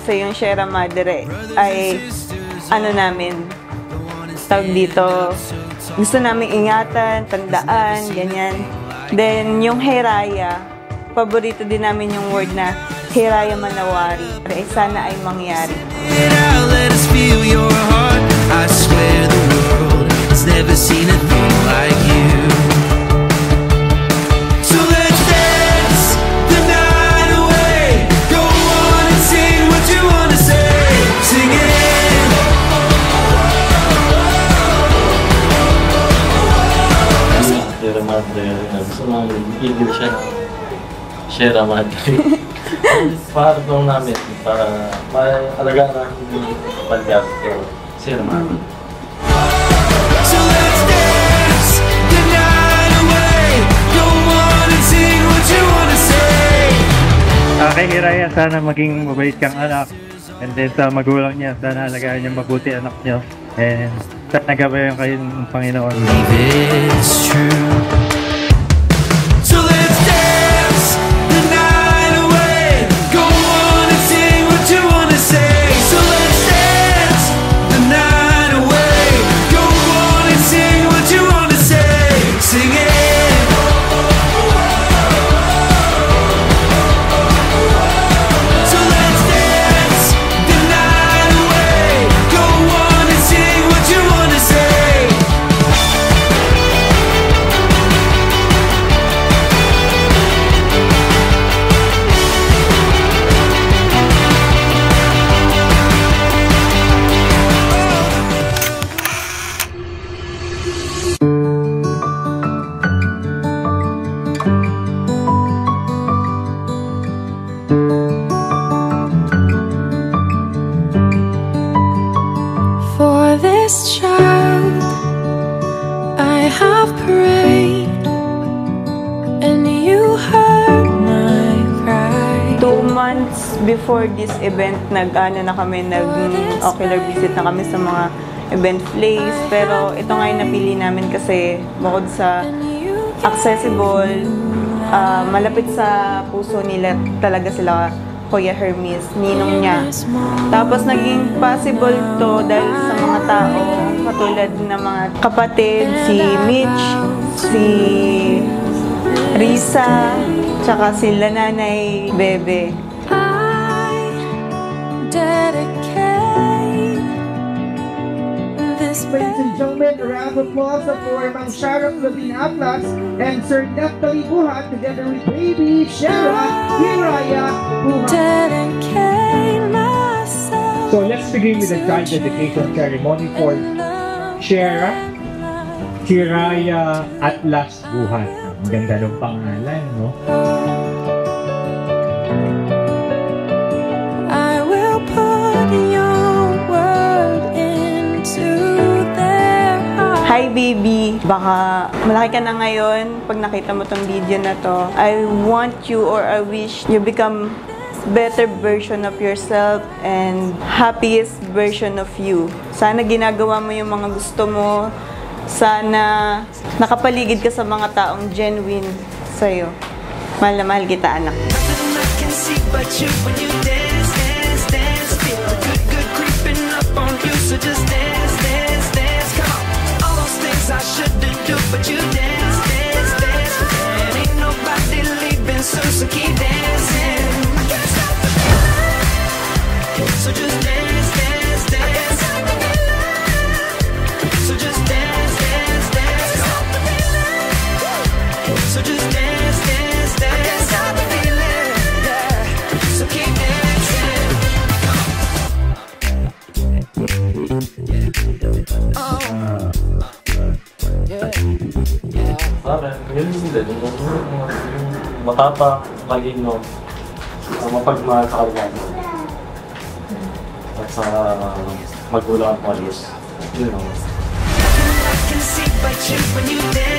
kasi yung Sierra Madre ay ano namin, tawag dito, gusto namin ingatan, tandaan, ganyan. Then yung Hiraya, paborito din namin yung word na Hiraya Manawari. Sana ay mangyari. Let us feel your heart. I swear the world has never seen a thing like you. So let's dance the night away. Go on and sing what you wanna say. Sing it. Sierra Madre, gusto namin English siya. Sierra Madre. Para doon namin, para alagaan namin yung podcast ko. Sierra Madre. So let's dance the night away. Go on and sing what you wanna say. Kay Hiraya, sana maging mabait kang anak. And then sa magulang niya, sana alagaan niya mabuti anak niyo. And sana gabayan kayo ng Panginoon. If it's true. So let's dance the night away. Go on and sing what you wanna say. So let's dance the night away. Go on and sing what you wanna say. Sing it. So let's dance the night away. Go on and sing what you wanna say. For this child, I have prayed, and you heard my cry. 2 months before this event, nag-ocular visit na kami sa mga event place. Pero ito nga yung napili namin kasi bukod sa accessible, malapit sa puso nila talaga sila, Kuya Hermes, ninong niya. Tapos naging possible to dahil sa mga tao katulad ng mga kapatid, si Mitch, si Risa, tsaka sila Nanay Bebe. I dedicate this Ladies and gentlemen, a round of applause for Ma'am Sharon Lubin Atlas and Sir Neftali Buhat together with baby Shara Hiraya Buhat. dedicate myself. So let's begin with the child dedication ceremony for Shara Hiraya Atlas Buhat. Ang ganda ng pangalan, no? I will put your word into their heart. Hi baby! Baka malaki ka na ngayon pag nakita mo tong video na to. I want you or I wish you become better version of yourself and happiest version of you. Sana ginagawa mo yung mga gusto mo. Sana nakapaligid ka sa mga taong genuine sa'yo. Mahal na mahal kita, anak. Nothing I can see but you when you dance, dance, dance. Feel the good creeping up on you. So just dance, dance, dance. Come on. All those things I shouldn't do, but you dance, dance, dance. And ain't nobody leaving soon, so keep dancing. I can't stop the feeling. So just dance, dance, dance. So just dance, dance, dance. So just dance, dance, dance. I can't stop the feeling. Yeah. So keep dancing. Para, yun din. Yung matapa, malino, mapagmahal sa kanya. At sa magulang at malis. Yun know. I can see but you when you dance.